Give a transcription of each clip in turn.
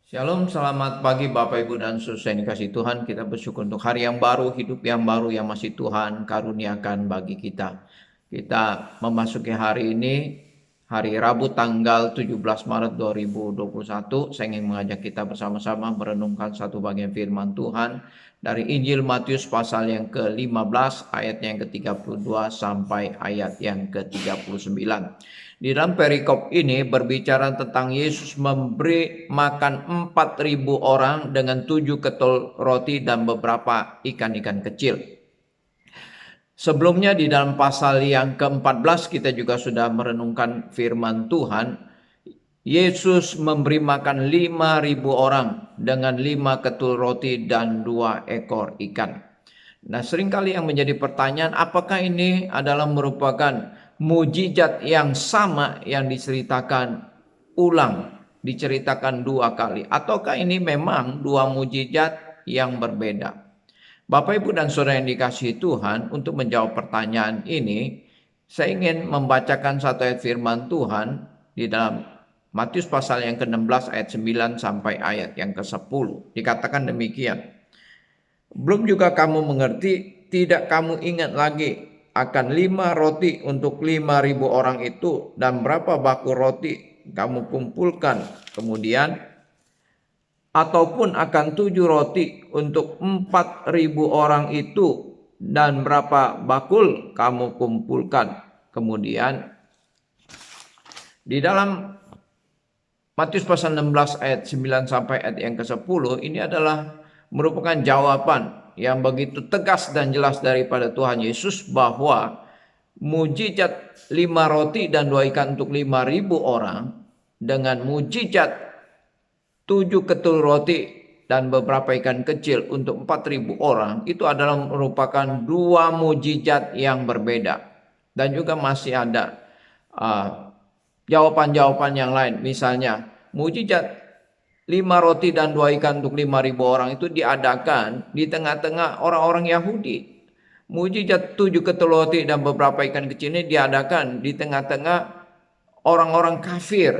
Shalom, selamat pagi Bapak Ibu dan Saudara yang dikasihi Tuhan. Kita bersyukur untuk hari yang baru, hidup yang baru yang masih Tuhan karuniakan bagi kita. Kita memasuki hari ini, hari Rabu tanggal 17 Maret 2021. Saya ingin mengajak kita bersama-sama merenungkan satu bagian firman Tuhan dari Injil Matius pasal yang ke-15 ayat yang ke-32 sampai ayat yang ke-39. Di dalam perikop ini berbicara tentang Yesus memberi makan 4.000 orang dengan 7 ketul roti dan beberapa ikan-ikan kecil. Sebelumnya di dalam pasal yang ke-14 kita juga sudah merenungkan firman Tuhan. Yesus memberi makan 5.000 orang dengan 5 ketul roti dan 2 ekor ikan. Nah, seringkali yang menjadi pertanyaan, apakah ini adalah merupakan mujizat yang sama yang diceritakan ulang, diceritakan dua kali, ataukah ini memang dua mujizat yang berbeda? Bapak, Ibu, dan Saudara yang dikasihi Tuhan, untuk menjawab pertanyaan ini, saya ingin membacakan satu ayat firman Tuhan di dalam Matius pasal yang ke-16 ayat 9 sampai ayat yang ke-10. Dikatakan demikian. Belum juga kamu mengerti, tidak kamu ingat lagi akan 5 roti untuk 5.000 orang itu dan berapa baku roti kamu kumpulkan kemudian, ataupun akan 7 roti untuk 4.000 orang itu dan berapa bakul kamu kumpulkan kemudian. Di dalam Matius pasal 16 ayat 9 sampai ayat yang ke-10 ini adalah merupakan jawaban yang begitu tegas dan jelas daripada Tuhan Yesus bahwa mujizat 5 roti dan 2 ikan untuk 5.000 orang dengan mujizat 7 ketul roti dan beberapa ikan kecil untuk 4.000 orang itu adalah merupakan dua mujizat yang berbeda. Dan juga masih ada jawaban-jawaban yang lain. Misalnya mujizat 5 roti dan 2 ikan untuk 5.000 orang itu diadakan di tengah-tengah orang-orang Yahudi. Mujizat 7 ketul roti dan beberapa ikan kecil ini diadakan di tengah-tengah orang-orang kafir.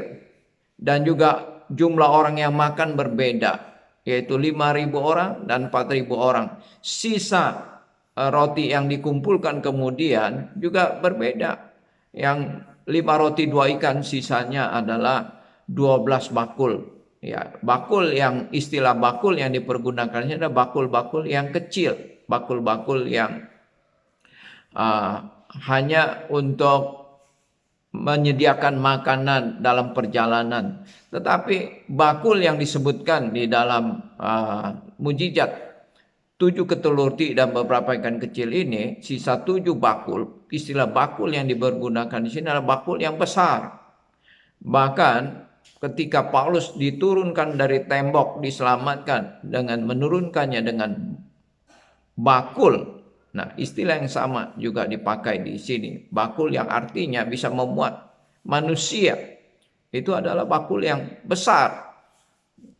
Dan juga jumlah orang yang makan berbeda, yaitu 5.000 orang dan 4.000 orang. Sisa roti yang dikumpulkan kemudian juga berbeda. Yang 5 roti 2 ikan sisanya adalah 12 bakul. Ya, bakul yang istilah bakul yang dipergunakannya adalah bakul-bakul yang kecil, bakul-bakul yang hanya untuk menyediakan makanan dalam perjalanan. Tetapi bakul yang disebutkan di dalam mujizat 7 ketul roti dan beberapa ikan kecil ini, sisa 7 bakul, istilah bakul yang dipergunakan di sini adalah bakul yang besar. Bahkan ketika Paulus diturunkan dari tembok, diselamatkan dengan menurunkannya dengan bakul. Nah, istilah yang sama juga dipakai di sini. Bakul yang artinya bisa memuat manusia. Itu adalah bakul yang besar.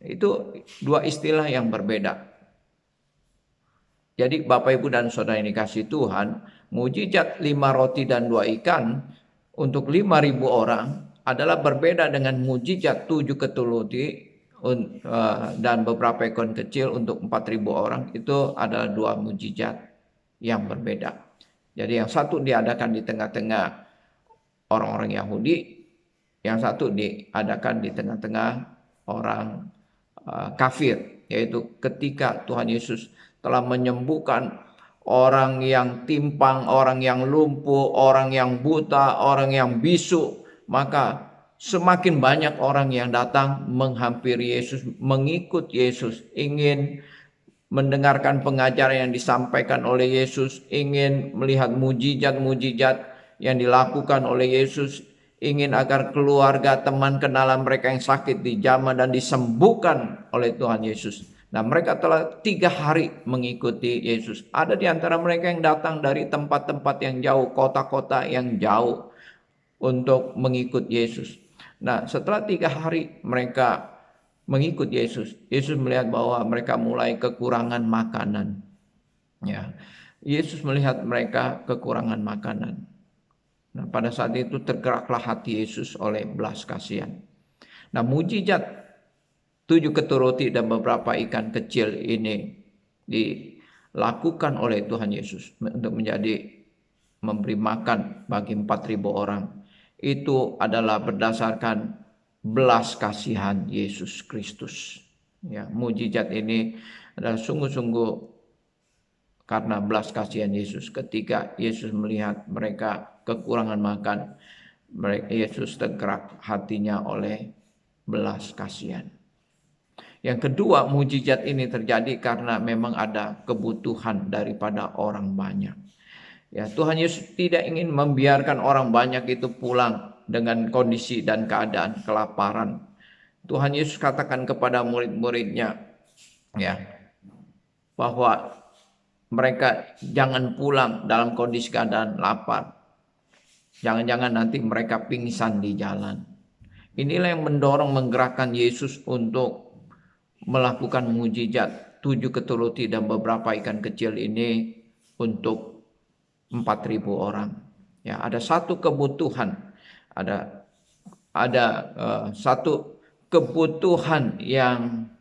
Itu dua istilah yang berbeda. Jadi Bapak, Ibu, dan Saudara yang dikasihi Tuhan, mujizat 5 roti dan 2 ikan untuk 5.000 orang adalah berbeda dengan mujizat 7 ketul roti dan beberapa ekor kecil untuk 4.000 orang. Itu adalah dua mujizat yang berbeda. Jadi yang satu diadakan di tengah-tengah orang-orang Yahudi, yang satu diadakan di tengah-tengah orang kafir, yaitu ketika Tuhan Yesus telah menyembuhkan orang yang timpang, orang yang lumpuh, orang yang buta, orang yang bisu, maka semakin banyak orang yang datang menghampiri Yesus, mengikut Yesus, ingin mendengarkan pengajaran yang disampaikan oleh Yesus, ingin melihat mujizat-mujizat yang dilakukan oleh Yesus, ingin agar keluarga, teman, kenalan mereka yang sakit dijamah dan disembuhkan oleh Tuhan Yesus. Nah, mereka telah 3 hari mengikuti Yesus. Ada di antara mereka yang datang dari tempat-tempat yang jauh, kota-kota yang jauh untuk mengikut Yesus. Nah, setelah 3 hari mereka mengikut Yesus, Yesus melihat bahwa mereka mulai kekurangan makanan. Ya, Yesus melihat mereka kekurangan makanan. Nah, pada saat itu tergeraklah hati Yesus oleh belas kasihan. Nah, mujizat 7 ketut roti dan beberapa ikan kecil ini dilakukan oleh Tuhan Yesus untuk memberi makan bagi 4.000 orang. Itu adalah berdasarkan belas kasihan Yesus Kristus. Ya, mujizat ini adalah sungguh-sungguh karena belas kasihan Yesus. Ketika Yesus melihat mereka kekurangan makan, Yesus tergerak hatinya oleh belas kasihan. Yang kedua, mujizat ini terjadi karena memang ada kebutuhan daripada orang banyak. Ya, Tuhan Yesus tidak ingin membiarkan orang banyak itu pulang dengan kondisi dan keadaan kelaparan. Tuhan Yesus katakan kepada murid-muridnya, ya, bahwa mereka jangan pulang dalam kondisi keadaan lapar. Jangan-jangan nanti mereka pingsan di jalan. Inilah yang mendorong menggerakkan Yesus untuk melakukan mujizat 7 ketut roti dan beberapa ikan kecil ini untuk 4.000 orang. Ya, ada satu kebutuhan, ada satu kebutuhan yang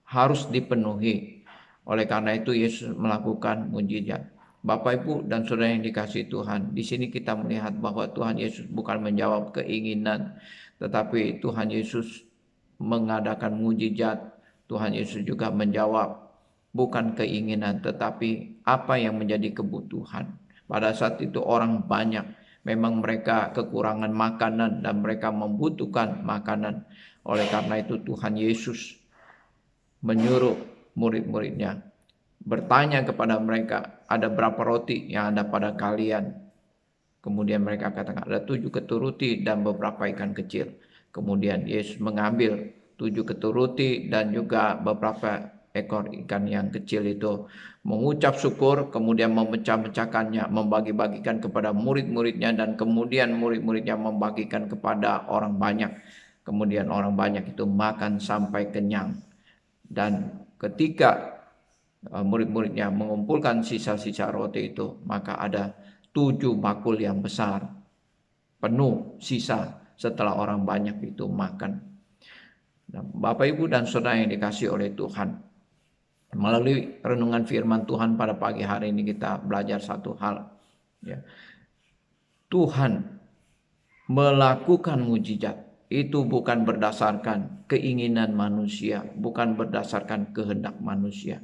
harus dipenuhi. Oleh karena itu Yesus melakukan mujizat. Bapak, Ibu, dan saudara yang dikasihi Tuhan, di sini kita melihat bahwa Tuhan Yesus bukan menjawab keinginan, tetapi Tuhan Yesus mengadakan mujizat. Tuhan Yesus juga menjawab bukan keinginan, tetapi apa yang menjadi kebutuhan. Pada saat itu orang banyak, memang mereka kekurangan makanan dan mereka membutuhkan makanan. Oleh karena itu Tuhan Yesus menyuruh murid-muridnya bertanya kepada mereka, ada berapa roti yang ada pada kalian? Kemudian mereka katakan ada 7 ketut roti dan beberapa ikan kecil. Kemudian Yesus mengambil 7 ketut roti dan juga beberapa ekor ikan yang kecil itu, mengucap syukur, kemudian memecah-mecahkannya, membagi-bagikan kepada murid-muridnya, dan kemudian murid-muridnya membagikan kepada orang banyak. Kemudian orang banyak itu makan sampai kenyang. Dan ketika murid-muridnya mengumpulkan sisa-sisa roti itu, maka ada 7 bakul yang besar penuh sisa setelah orang banyak itu makan. Nah, Bapak, Ibu, dan saudara yang dikasihi oleh Tuhan, melalui renungan firman Tuhan pada pagi hari ini kita belajar satu hal, ya. Tuhan melakukan mujizat itu bukan berdasarkan keinginan manusia, bukan berdasarkan kehendak manusia.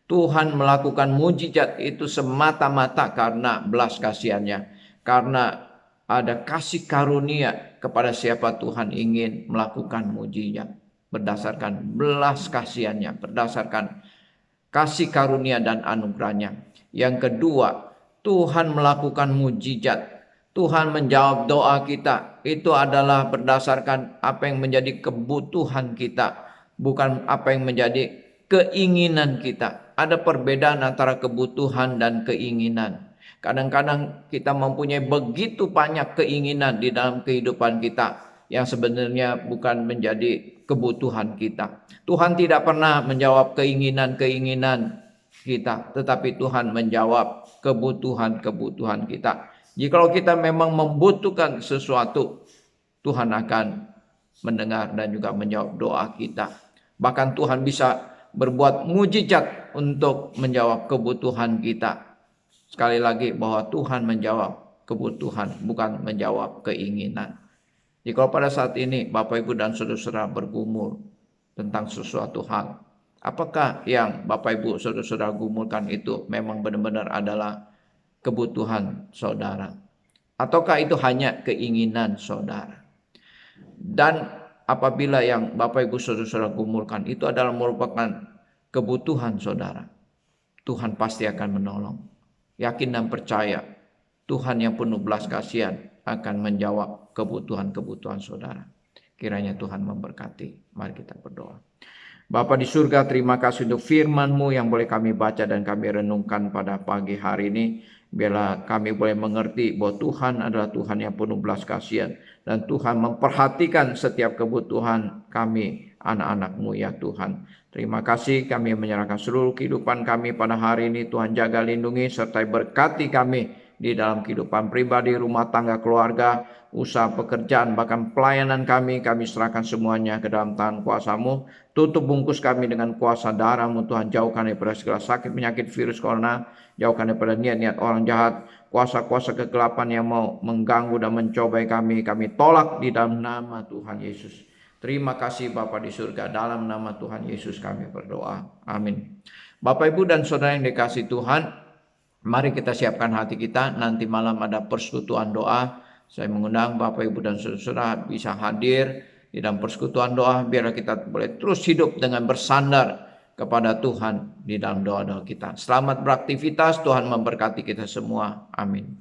Tuhan melakukan mujizat itu semata-mata karena belas kasihannya, karena ada kasih karunia kepada siapa Tuhan ingin melakukan mujizat, berdasarkan belas kasihannya, berdasarkan kasih karunia dan anugerahnya. Yang kedua, Tuhan melakukan mujizat. Tuhan menjawab doa kita. Itu adalah berdasarkan apa yang menjadi kebutuhan kita, bukan apa yang menjadi keinginan kita. Ada perbedaan antara kebutuhan dan keinginan. Kadang-kadang kita mempunyai begitu banyak keinginan di dalam kehidupan kita yang sebenarnya bukan menjadi kebutuhan kita. Tuhan tidak pernah menjawab keinginan-keinginan kita, tetapi Tuhan menjawab kebutuhan-kebutuhan kita. Jikalau kita memang membutuhkan sesuatu, Tuhan akan mendengar dan juga menjawab doa kita. Bahkan Tuhan bisa berbuat mujizat untuk menjawab kebutuhan kita. Sekali lagi bahwa Tuhan menjawab kebutuhan, bukan menjawab keinginan. Jika pada saat ini Bapak, Ibu, dan saudara-saudara bergumul tentang sesuatu hal, apakah yang Bapak, Ibu, saudara-saudara gumulkan itu memang benar-benar adalah kebutuhan saudara? Ataukah itu hanya keinginan saudara? Dan apabila yang Bapak, Ibu, saudara-saudara gumulkan itu adalah merupakan kebutuhan saudara, Tuhan pasti akan menolong. Yakin dan percaya Tuhan yang penuh belas kasihan akan menjawab kebutuhan-kebutuhan saudara. Kiranya Tuhan memberkati. Mari kita berdoa. Bapa di surga, terima kasih untuk firman-Mu yang boleh kami baca dan kami renungkan pada pagi hari ini. Biarlah kami boleh mengerti bahwa Tuhan adalah Tuhan yang penuh belas kasihan, dan Tuhan memperhatikan setiap kebutuhan kami, anak-anak-Mu ya Tuhan. Terima kasih, kami menyerahkan seluruh kehidupan kami pada hari ini. Tuhan jaga, lindungi, serta berkati kami. di dalam kehidupan pribadi, rumah tangga, keluarga, usaha pekerjaan, bahkan pelayanan kami serahkan semuanya ke dalam tangan kuasa-Mu. Tutup bungkus kami dengan kuasa darah-Mu Tuhan. Jauhkan daripada segala sakit, penyakit, virus corona. Jauhkan daripada niat-niat orang jahat, kuasa-kuasa kegelapan yang mau mengganggu dan mencobai kami tolak di dalam nama Tuhan Yesus. Terima kasih Bapa di surga, dalam nama Tuhan Yesus kami berdoa. Amin. Bapak, Ibu, dan Saudara yang dikasihi Tuhan, mari kita siapkan hati kita. Nanti malam ada persekutuan doa. Saya mengundang Bapak, Ibu, dan Saudara bisa hadir di dalam persekutuan doa, biar kita boleh terus hidup dengan bersandar kepada Tuhan di dalam doa-doa kita. Selamat beraktivitas, Tuhan memberkati kita semua. Amin.